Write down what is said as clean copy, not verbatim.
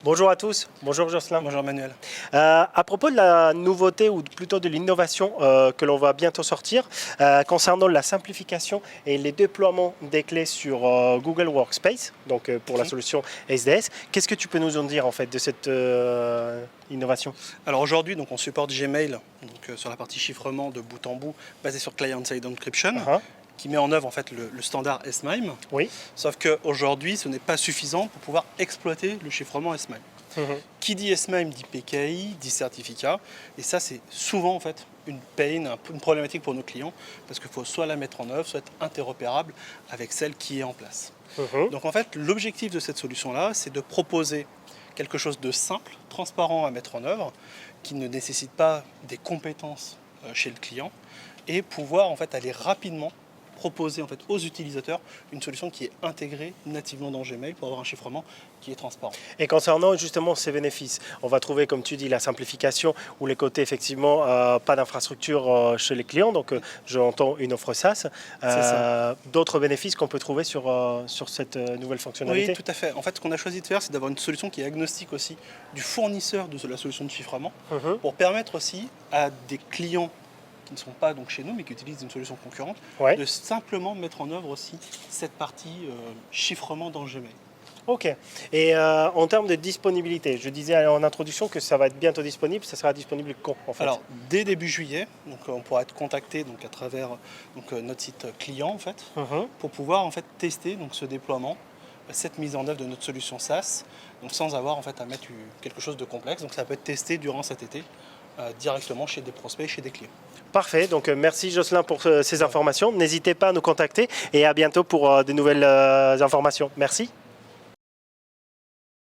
Bonjour à tous, bonjour Jocelyn. Bonjour Manuel. À propos de la nouveauté ou plutôt de l'innovation que l'on va bientôt sortir, concernant la simplification et les déploiements des clés sur Google Workspace, donc pour la solution SDS, qu'est-ce que tu peux nous en dire en fait de cette innovation? Alors aujourd'hui, on supporte Gmail sur la partie chiffrement de bout en bout, basé sur Client-Side Encryption, qui met en œuvre en fait le standard SMIME. Oui. Sauf qu'aujourd'hui, ce n'est pas suffisant pour pouvoir exploiter le chiffrement SMIME. Qui dit SMIME dit PKI, dit certificat, et ça c'est souvent en fait une pain, une problématique pour nos clients, parce qu'il faut soit la mettre en œuvre, soit être interopérable avec celle qui est en place. Donc en fait, l'objectif de cette solution-là, c'est de proposer quelque chose de simple, transparent à mettre en œuvre, qui ne nécessite pas des compétences chez le client, et pouvoir en fait aller rapidement proposer en fait aux utilisateurs une solution qui est intégrée nativement dans Gmail pour avoir un chiffrement qui est transparent. Et concernant justement ces bénéfices, on va trouver, comme tu dis, la simplification ou les côtés effectivement pas d'infrastructure chez les clients, donc j'entends une offre SaaS. D'autres bénéfices qu'on peut trouver sur cette nouvelle fonctionnalité? Oui, tout à fait. En fait, ce qu'on a choisi de faire, c'est d'avoir une solution qui est agnostique aussi du fournisseur de la solution de chiffrement, pour permettre aussi à des clients qui ne sont pas donc chez nous, mais qui utilisent une solution concurrente, de simplement mettre en œuvre aussi cette partie chiffrement dans Gmail. Ok. Et en termes de disponibilité, je disais en introduction que ça va être bientôt disponible. Ça sera disponible quand en fait? Alors, dès début juillet, on pourra être contacté à travers notre site client en fait, pour pouvoir en fait tester ce déploiement, cette mise en œuvre de notre solution SaaS, sans avoir en fait à mettre quelque chose de complexe. Donc ça peut être testé durant cet été directement chez des prospects, chez des clients. Parfait, donc merci Jocelyn pour ces informations. N'hésitez pas à nous contacter et à bientôt pour de nouvelles informations. Merci.